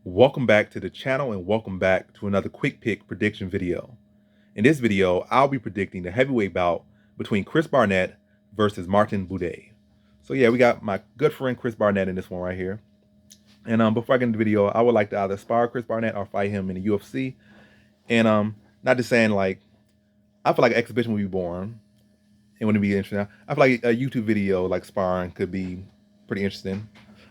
Welcome back to the channel and welcome back to another quick pick prediction video. In this video, I'll be predicting the heavyweight bout between Chris Barnett versus Martin Buday. So yeah, we got my good friend Chris Barnett in this one right here. And before I get into the video, I would like to either spar Chris Barnett or fight him in the UFC. And not just saying like, I feel like an exhibition would be boring. It wouldn't be interesting. I feel like a YouTube video like sparring could be pretty interesting.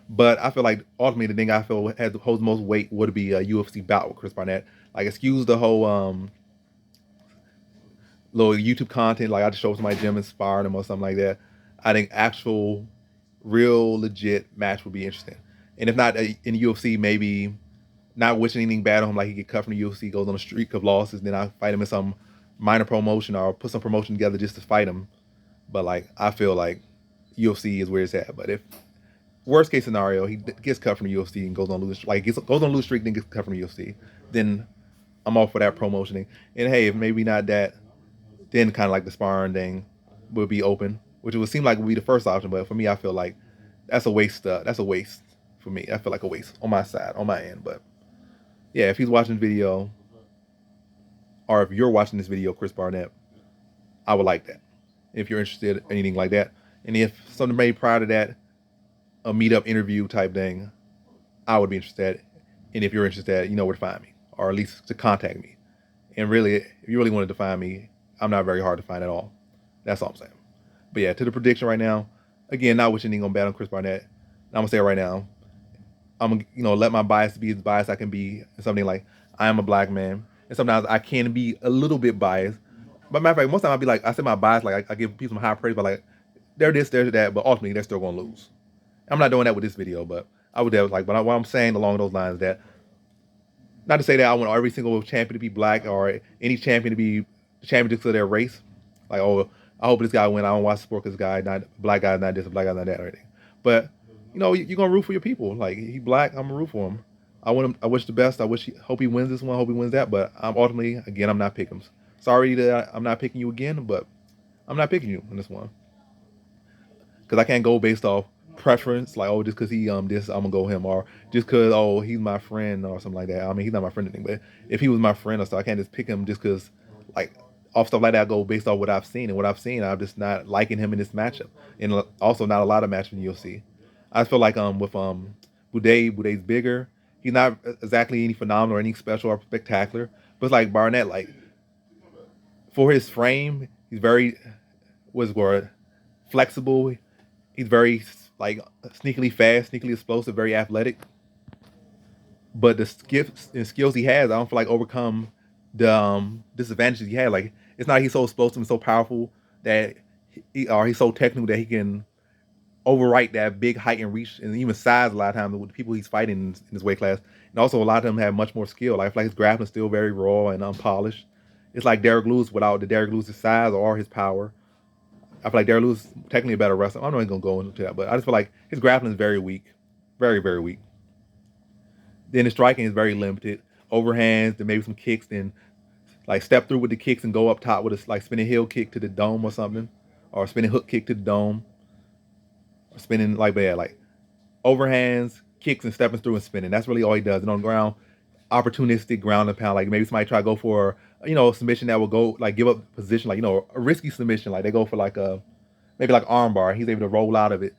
But I feel like ultimately the thing I feel holds most weight would be a UFC bout with Chris Barnett. Like, excuse the whole little YouTube content, like I just show somebody gym inspired them or something like that. I think actual, real, legit match would be interesting. And if not in the UFC, maybe not wishing anything bad on him, like he get cut from the UFC, goes on a streak of losses, then I fight him in some minor promotion or put some promotion together just to fight him. But like I feel like UFC is where it's at. But if worst case scenario, he gets cut from the UFC and goes on lose, like goes on lose streak, then gets cut from the UFC, then I'm all for that promotioning. And hey, if maybe not that, then kind of like the sparring thing would be open, which it would seem like would be the first option. But for me, I feel like that's a waste. That's a waste for me. I feel like a waste on my side, on my end. But yeah, if he's watching the video, or if you're watching this video, Chris Barnett, I would like that. If you're interested in anything like that, and if something made prior to that, a meetup interview type thing, I would be interested. And if you're interested, you know where to find me, or at least to contact me. And really, if you really wanted to find me, I'm not very hard to find at all. That's all I'm saying. But yeah, to the prediction right now, again, not wishing anything gonna bet on Chris Barnett. I'm gonna say it right now. I'm gonna let my bias be as biased I can be. Something like I am a black man, and sometimes I can be a little bit biased. But matter of fact, most time I'll be like, I say my bias, like I give people some high praise, but like they're this, they're that, but ultimately they're still gonna lose. I'm not doing that with this video, but I would have like, but what I'm saying along those lines, that not to say that I want every single champion to be black or any champion to be the champion just of their race. Like, oh, I hope this guy win. I don't watch sport because this guy, not black guy, not this, black guy, not that, or anything. But you know, you're gonna root for your people. Like he black, I'm gonna root for him. I want him. I wish the best. Hope he wins this one. Hope he wins that. But I'm ultimately, again, I'm not picking him. Sorry that I'm not picking you again, but I'm not picking you in this one because I can't go based off preference, like, oh, just because he this, I'm gonna go him, or just because, oh, he's my friend or something like that. I mean, he's not my friend or anything, but if he was my friend or stuff, I can't just pick him just because, like, off stuff like that, I go based off what I've seen, and what I've seen, I'm just not liking him in this matchup, and also not a lot of matches you'll see. I feel like with Buday's bigger. He's not exactly any phenomenal or any special or spectacular, but it's like Barnett, like for his frame, he's very, what's the word, flexible. He's very like sneakily fast, sneakily explosive, very athletic. But the skills he has, I don't feel like overcome the disadvantages he had. Like it's not he's so explosive and so powerful that or he's so technical that he can overwrite that big height and reach and even size a lot of times with the people he's fighting in this weight class. And also a lot of them have much more skill. Like I feel like his grappling is still very raw and unpolished. It's like Derrick Lewis without the Derrick Lewis' size or his power. I feel like Derrick Lewis is technically a better wrestler. I'm not even gonna go into that, but I just feel like his grappling is very weak, very, very weak. Then his striking is very limited. Overhands, then maybe some kicks, then like step through with the kicks and go up top with a like spinning heel kick to the dome or something, or spinning hook kick to the dome, or spinning like that, like overhands, kicks, and stepping through and spinning. That's really all he does. And on the ground, opportunistic ground and pound. Like maybe somebody try to go for a submission that will go like give up position, like a risky submission. Like they go for like a maybe like armbar. He's able to roll out of it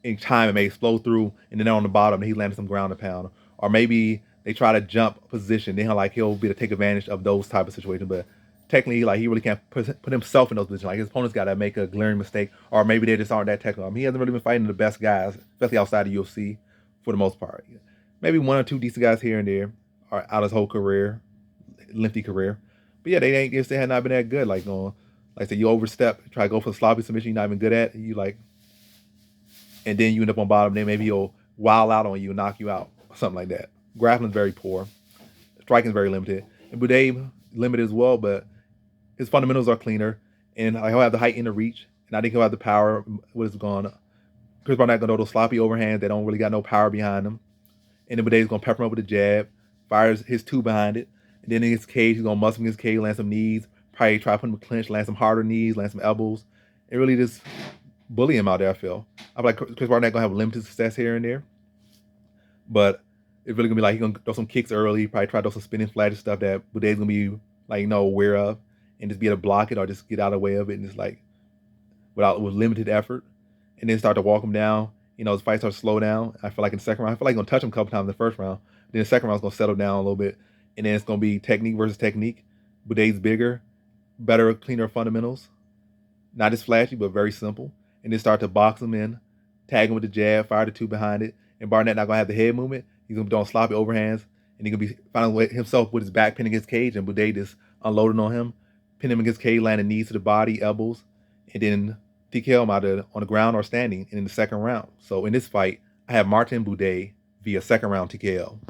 in time and may explode through, and then on the bottom he landed some ground and pound. Or maybe they try to jump position. Then he'll be to take advantage of those type of situations. But technically, like he really can't put himself in those positions. Like his opponent's got to make a glaring mistake, or maybe they just aren't that technical. I mean, he hasn't really been fighting the best guys, especially outside of UFC, for the most part. Maybe one or two decent guys here and there are out his whole career, lengthy career. But yeah, they had not been that good. Like I said, you overstep, try to go for the sloppy submission you're not even good at. You like, and then you end up on bottom. Then maybe he'll wild out on you and knock you out, or something like that. Grappling's very poor. Striking's very limited. And Buday limited as well, but his fundamentals are cleaner. And he'll have the height and the reach. And I think he'll have the power. What is going? Chris Barnett gonna know those sloppy overhands that don't really got no power behind them. And then Buday's gonna pepper him up with a jab, fires his two behind it. And then in his cage, he's gonna muscle in his cage, land some knees, probably try to put him in clinch, land some harder knees, land some elbows, and really just bully him out there, I feel. I feel like Chris Barnett gonna have limited success here and there. But it's really gonna be like he's gonna throw some kicks early, probably try to throw some spinning flat stuff that Buday's gonna be like aware of, and just be able to block it or just get out of the way of it, and just like with limited effort, and then start to walk him down. His fight starts to slow down. I feel like in the second round, I feel like he's gonna touch him a couple times in the first round. Then the second round's gonna settle down a little bit, and then it's gonna be technique versus technique. Buday's bigger, better, cleaner fundamentals, not as flashy but very simple, and then start to box him in, tag him with the jab, fire the two behind it, and Barnett not gonna have the head movement. He's gonna be doing sloppy overhands, and he's gonna be finding himself with his back pinning his cage, and Buday just unloading on him, pinning him against cage, landing knees to the body, elbows, and then TKO him either on the ground or standing in the second round. So in this fight, I have Martin Buday via second round TKO.